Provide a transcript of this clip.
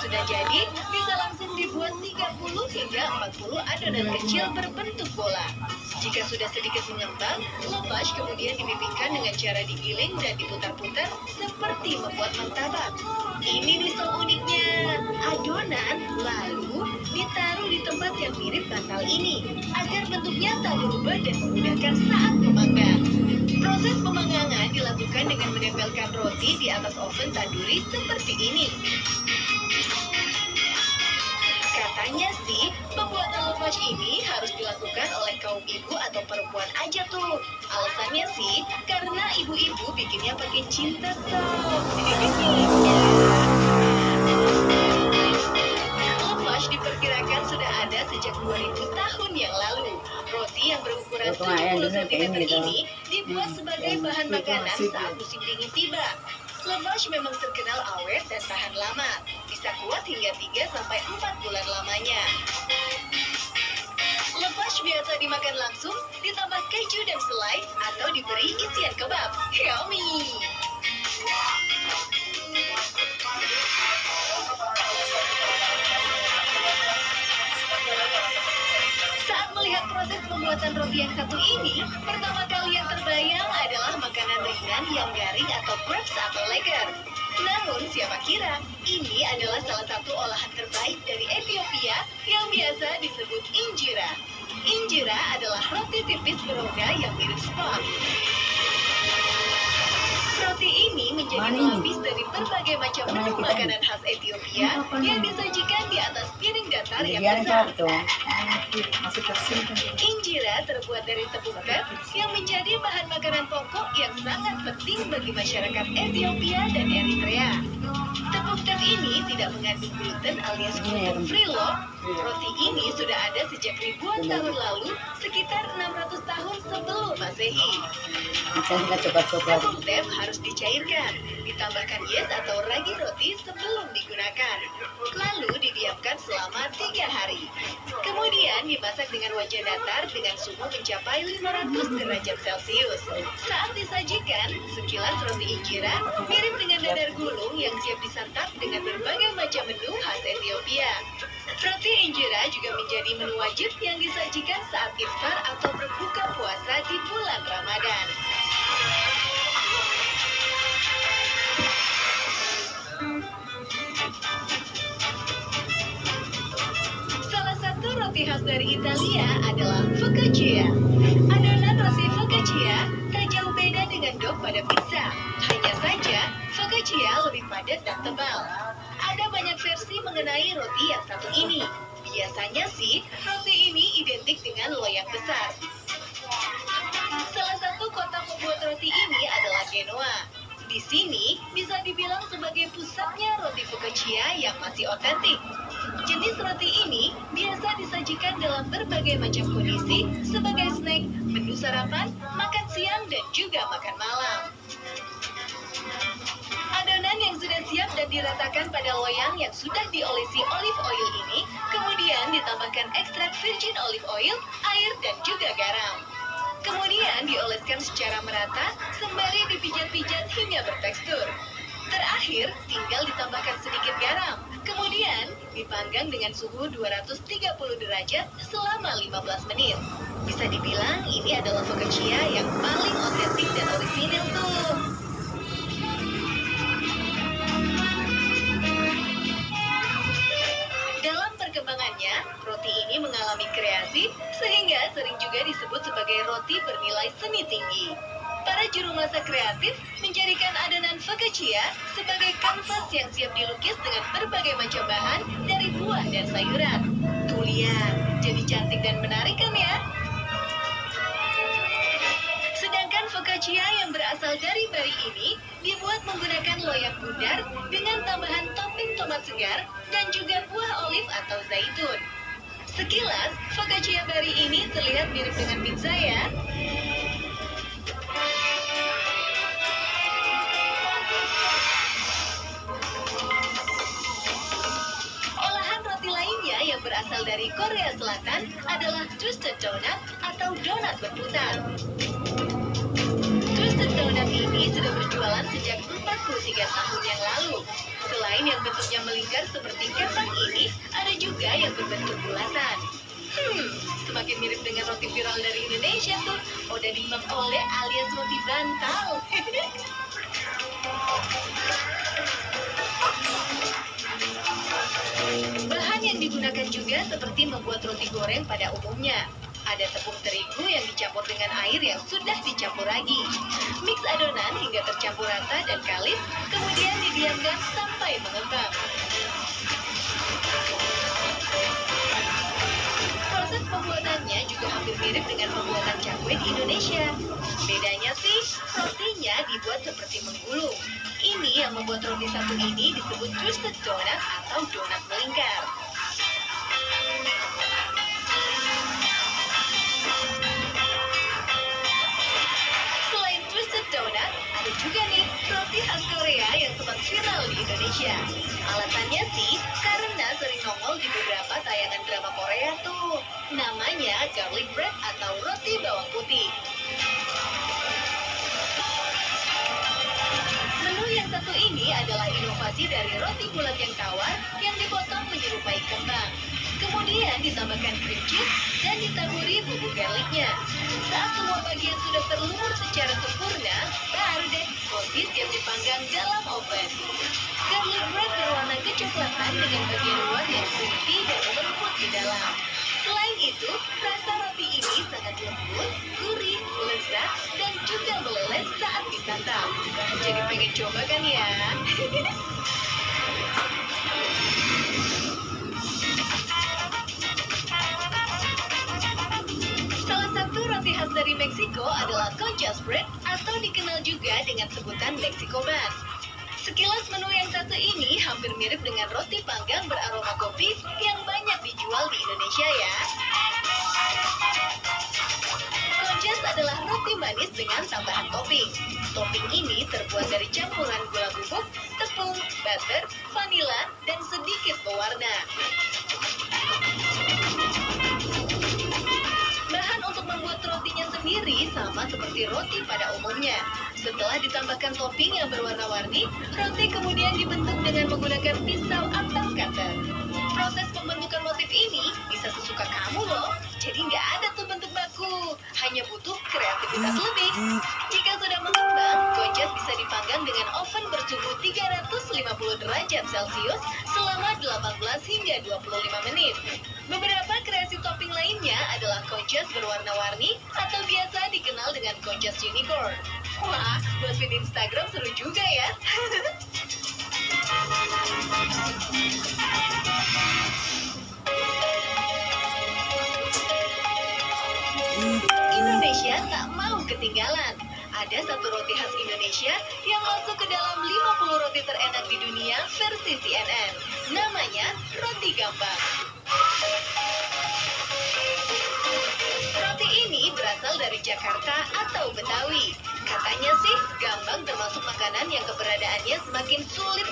sudah jadi, bisa langsung dibuat 30 hingga 40 adonan kecil berbentuk bola. Jika sudah sedikit mengembang, lavash kemudian dipipihkan dengan cara digiling dan diputar-putar seperti membuat martabak. Ini nih so uniknya, adonan lalu ditaruh di tempat yang mirip bantal ini agar bentuknya tak berubah dan memudahkan saat memanggang. Proses pemanggangan dilakukan dengan menempelkan roti di atas oven tanduri seperti ini. Katanya sih, pembuatan lavash ini harus dilakukan oleh kaum ibu atau perempuan aja tuh. Alasannya sih, karena ibu-ibu bikinnya pakai cinta sob. Lavash diperkirakan sudah ada sejak 2000 tahun yang lalu. Roti yang berukuran 70 cm ini dibuat sebagai bahan makanan saat musim dingin tiba. Lavash memang terkenal awet dan tahan lama. Bisa kuat hingga 3-4 bulan lamanya. Lavash biasa dimakan langsung, ditambah keju dan selai, atau diberi isian kebab. Yummy! Saat melihat proses pembuatan roti yang satu ini, pertama kali yang terbayang adalah makanan ringan yang garing atau crepes atau leger. Namun siapa kira, ini adalah salah satu olahan terbaik dari Ethiopia yang biasa disebut injera. Injera adalah roti tipis beroda yang mirip spon. Roti ini menjadi pelapis dari berbagai macam menu makanan khas Ethiopia yang disajikan di atas piring datar yang besar. Injera terbuat dari tepung tep yang menjadi bahan makanan pokok yang sangat penting bagi masyarakat Ethiopia dan Eritrea. Tepung tep ini tidak mengandung gluten alias gluten free loh. Roti ini sudah ada sejak ribuan tahun lalu, sekitar 600 tahun sebelum Masehi. Tepung tep harus dicairkan, ditambahkan yes atau ragi roti sebelum digunakan. Lalu didiamkan selama 3 hari. Kemudian dimasak dengan wajan datar dengan suhu mencapai 500 derajat Celcius. Saat disajikan, sekilas roti injera mirip dengan dadar gulung yang siap disantap dengan berbagai macam menu khas Ethiopia. Roti injera juga menjadi menu wajib yang disajikan saat iftar atau berbuka puasa di bulan Ramadan. Salah satu roti khas dari Italia adalah focaccia. Adonan roti focaccia tak jauh beda dengan dough pada pizza. Hanya saja, focaccia lebih padat dan tebal. Ada banyak versi mengenai roti yang satu ini. Biasanya sih, roti ini identik dengan loyang besar. Salah satu kota pembuat roti ini adalah Genoa. Di sini bisa dibilang sebagai pusatnya roti focaccia yang masih otentik. Jenis roti ini biasa disajikan dalam berbagai macam kondisi sebagai snack, menu sarapan, makan siang, dan juga makan malam. Adonan yang sudah siap dan diratakan pada loyang yang sudah diolesi olive oil ini kemudian ditambahkan ekstrak virgin olive oil, air, dan juga garam. Kemudian dioleskan secara merata sembari dipijat-pijat hingga bertekstur. Terakhir, tinggal ditambahkan sedikit garam. Kemudian dipanggang dengan suhu 230 derajat selama 15 menit. Bisa dibilang ini adalah focaccia yang paling otentik dan orisinil tuh. Perkembangannya, roti ini mengalami kreasi sehingga sering juga disebut sebagai roti bernilai seni tinggi. Para juru masak kreatif menjadikan adonan focaccia sebagai kanvas yang siap dilukis dengan berbagai macam bahan dari buah dan sayuran. Tuh lihat, jadi cantik dan menarik kan ya? Sedangkan focaccia yang berasal dari bari ini dibuat menggunakan loyang bundar dengan tambahan topping tomat segar dan juga buah olive atau zaitun. Sekilas, focaccia bari ini terlihat mirip dengan pizza ya. Olahan roti lainnya yang berasal dari Korea Selatan adalah twisted donut atau donat berputar. Twisted donut ini sudah berjualan sejak 43 tahun yang lalu. Selain yang bentuknya melingkar seperti berbentuk bulatan. Semakin mirip dengan roti viral dari Indonesia tuh, Odading Makole alias roti bantal. Bahan yang digunakan juga seperti membuat roti goreng pada umumnya. Ada tepung terigu yang dicampur dengan air yang sudah dicampur lagi. Mix adonan hingga tercampur rata dan kalis, kemudian didiamkan sampai mengembang. Proses pembuatannya juga hampir mirip dengan pembuatan cakwe di Indonesia. Bedanya sih, rotinya dibuat seperti menggulung. Ini yang membuat roti satu ini disebut twisted donut atau donat melingkar. Selain twisted donut, ada juga nih roti khas Korea yang sempat viral di Indonesia. Alasannya sih karena sering nongol di beberapa tayangan drama Korea tuh. Namanya garlic bread atau roti bawang putih. Menu yang satu ini adalah inovasi dari roti bulat yang tawar yang dipotong menyerupai kembang. Kemudian ditambahkan cream cheese dan ditaburi bubuk garlicnya. Saat semua bagian sudah terlumur secara sempurna, baru deh roti siap dipanggang dalam oven. Garlic bread berwarna kecoklatan dengan bagian luar yang crispy dan lembut di dalam. Selain itu, rasa roti ini sangat lembut, gurih, lezat, dan juga meleleh saat disantap. Jadi pengen coba kan ya? Salah satu roti khas dari Meksiko adalah conchas bread atau dikenal juga dengan sebutan Mexico bun. Sekilas menu yang satu ini hampir mirip dengan roti panggang beraroma kopi yang banyak dijual di Indonesia ya. Conchas adalah roti manis dengan tambahan topping. Topping ini terbuat dari campuran gula bubuk, tepung, butter, vanila, dan sedikit pewarna. Bahan untuk membuat rotinya sendiri sama seperti roti pada umumnya. Setelah ditambahkan topping yang berwarna-warni, roti kemudian dibentuk dengan menggunakan pisau atau cutter. Proses pembentukan motif ini bisa sesuka kamu loh. Jadi nggak ada tuh bentuk baku, hanya butuh kreativitas lebih. Jika sudah mengembang, conchas bisa dipanggang dengan oven bersuhu 350 derajat Celcius selama 18 hingga 25 menit. Beberapa kreasi topping lainnya adalah conchas berwarna-warni atau biasa dikenal dengan conchas unicorn. Wah, buat feed Instagram seru juga ya. Indonesia tak mau ketinggalan. Ada satu roti khas Indonesia yang masuk ke dalam 50 roti terenak di dunia versi CNN. Namanya roti gambang. Roti ini berasal dari Jakarta atau Betawi. Katanya sih, gambang termasuk makanan yang keberadaannya semakin sulit